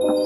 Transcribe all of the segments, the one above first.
Pengertian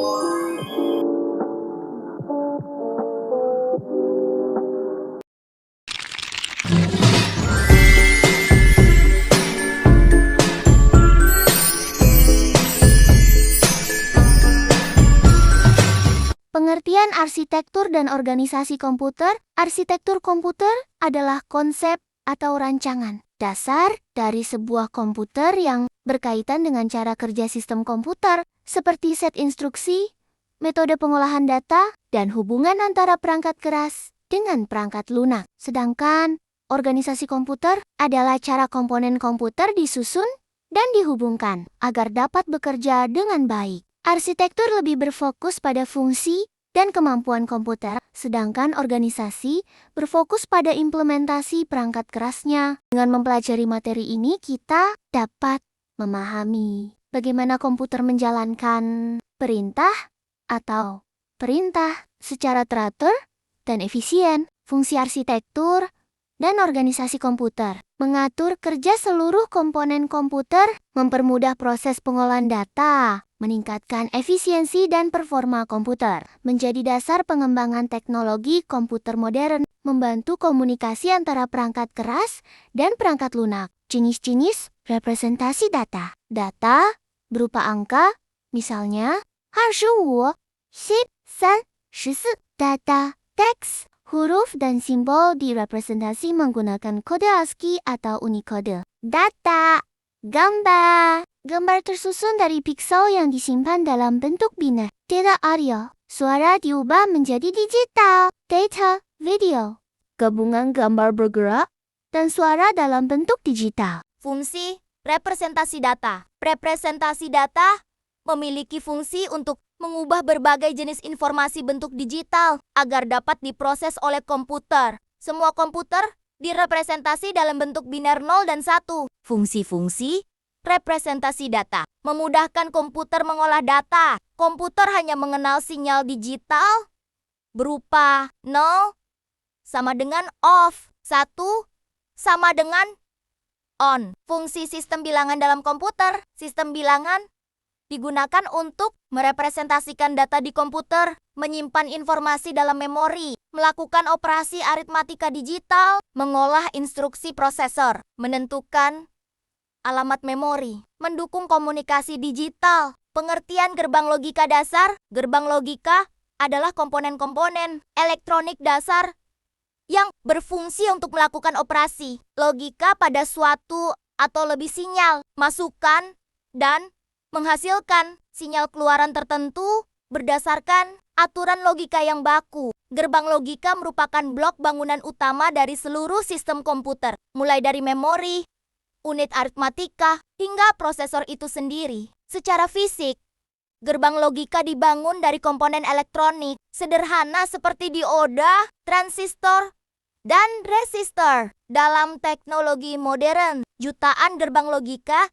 arsitektur dan organisasi komputer. Arsitektur komputer adalah konsep atau rancangan dasar dari sebuah komputer yang berkaitan dengan cara kerja sistem komputer, seperti set instruksi, metode pengolahan data, dan hubungan antara perangkat keras dengan perangkat lunak. Sedangkan organisasi komputer adalah cara komponen komputer disusun dan dihubungkan agar dapat bekerja dengan baik. Arsitektur lebih berfokus pada fungsi dan kemampuan komputer, sedangkan organisasi berfokus pada implementasi perangkat kerasnya. Dengan mempelajari materi ini, kita dapat memahami bagaimana komputer menjalankan perintah secara teratur dan efisien. Fungsi arsitektur dan organisasi komputer mengatur kerja seluruh komponen komputer, mempermudah proses pengolahan data, meningkatkan efisiensi dan performa komputer, menjadi dasar pengembangan teknologi komputer modern, membantu komunikasi antara perangkat keras dan perangkat lunak. Jenis-jenis representasi data. Data berupa angka, misalnya 25, 10, 3, 14. Data teks, huruf dan simbol direpresentasi menggunakan kode ASCII atau Unicode. Data gambar. Gambar tersusun dari piksel yang disimpan dalam bentuk biner. Data audio. Suara diubah menjadi digital. Data video. Gabungan gambar bergerak dan suara dalam bentuk digital. Fungsi representasi data. Representasi data memiliki fungsi untuk mengubah berbagai jenis informasi bentuk digital agar dapat diproses oleh komputer. Semua komputer direpresentasi dalam bentuk biner 0 dan 1. Fungsi-fungsi representasi data memudahkan komputer mengolah data. Komputer hanya mengenal sinyal digital berupa 0 sama dengan off, 1 sama dengan on. Fungsi sistem bilangan dalam komputer. Sistem bilangan digunakan untuk merepresentasikan data di komputer, menyimpan informasi dalam memori, melakukan operasi aritmatika digital, mengolah instruksi prosesor, menentukan alamat memori, mendukung komunikasi digital. Pengertian gerbang logika dasar. Gerbang logika adalah komponen-komponen elektronik dasar yang berfungsi untuk melakukan operasi logika pada suatu atau lebih sinyal, masukan, dan menghasilkan sinyal keluaran tertentu berdasarkan aturan logika yang baku. Gerbang logika merupakan blok bangunan utama dari seluruh sistem komputer, mulai dari memori, unit aritmatika, hingga prosesor itu sendiri. Secara fisik, gerbang logika dibangun dari komponen elektronik sederhana seperti dioda, transistor, dan resistor. Dalam teknologi modern, jutaan gerbang logika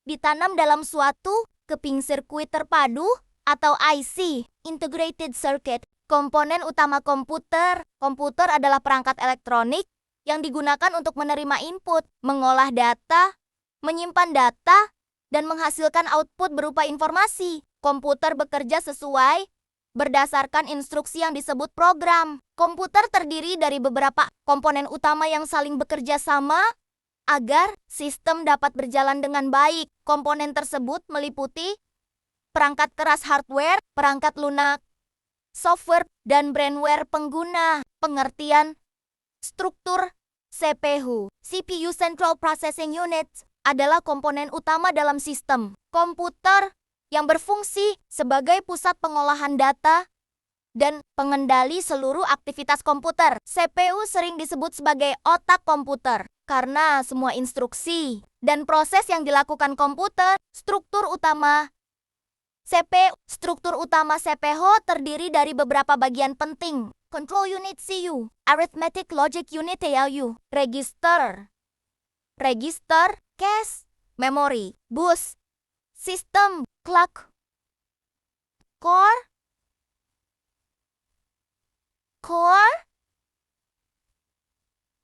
ditanam dalam suatu keping sirkuit terpadu atau IC, Integrated Circuit. Komponen utama komputer. Komputer adalah perangkat elektronik yang digunakan untuk menerima input, mengolah data, menyimpan data, dan menghasilkan output berupa informasi. Komputer bekerja sesuai berdasarkan instruksi yang disebut program. Komputer terdiri dari beberapa komponen utama yang saling bekerja sama agar sistem dapat berjalan dengan baik. Komponen tersebut meliputi perangkat keras hardware, perangkat lunak, software, dan brainware pengguna. Pengertian struktur CPU. CPU Central Processing Unit adalah komponen utama dalam sistem komputer yang berfungsi sebagai pusat pengolahan data dan pengendali seluruh aktivitas komputer. CPU sering disebut sebagai otak komputer karena semua instruksi dan proses yang dilakukan komputer. Struktur utama CPU terdiri dari beberapa bagian penting. Control Unit CU, Arithmetic Logic Unit ALU, Register, Cache, Memory, Bus, System, Clock, Core,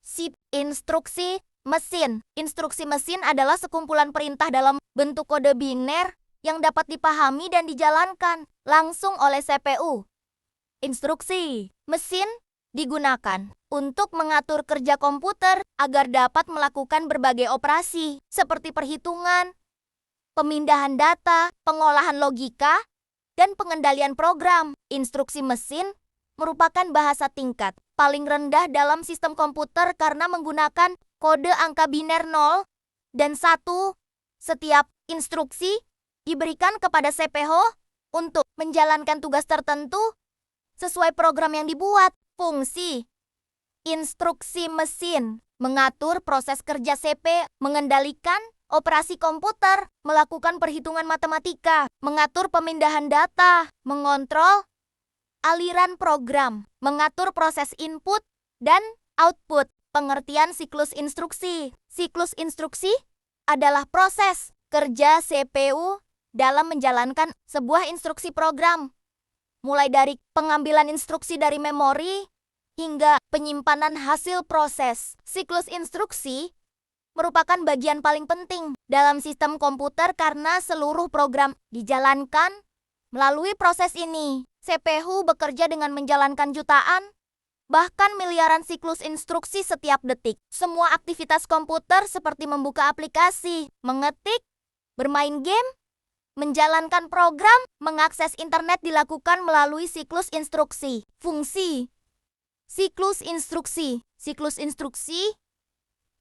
SIP. Instruksi mesin. Instruksi mesin adalah sekumpulan perintah dalam bentuk kode biner yang dapat dipahami dan dijalankan langsung oleh CPU. Instruksi mesin digunakan untuk mengatur kerja komputer agar dapat melakukan berbagai operasi seperti perhitungan, pemindahan data, pengolahan logika, dan pengendalian program. Instruksi mesin merupakan bahasa tingkat paling rendah dalam sistem komputer karena menggunakan kode angka biner 0 dan 1. Setiap instruksi diberikan kepada CPU untuk menjalankan tugas tertentu sesuai program yang dibuat. Fungsi instruksi mesin mengatur proses kerja CPU, mengendalikan operasi komputer, melakukan perhitungan matematika, mengatur pemindahan data, mengontrol aliran program, mengatur proses input dan output. Pengertian siklus instruksi. Siklus instruksi adalah proses kerja CPU dalam menjalankan sebuah instruksi program, mulai dari pengambilan instruksi dari memori hingga penyimpanan hasil proses. Siklus instruksi merupakan bagian paling penting dalam sistem komputer karena seluruh program dijalankan melalui proses ini. CPU bekerja dengan menjalankan jutaan, bahkan miliaran siklus instruksi setiap detik. Semua aktivitas komputer seperti membuka aplikasi, mengetik, bermain game, menjalankan program, mengakses internet dilakukan melalui siklus instruksi. Fungsi siklus instruksi. Siklus instruksi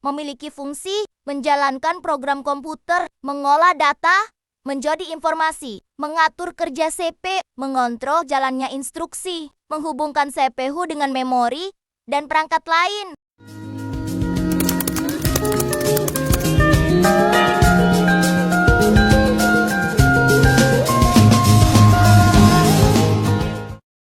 memiliki fungsi menjalankan program komputer, mengolah data menjadi informasi, mengatur kerja CPU, mengontrol jalannya instruksi, menghubungkan CPU dengan memori dan perangkat lain.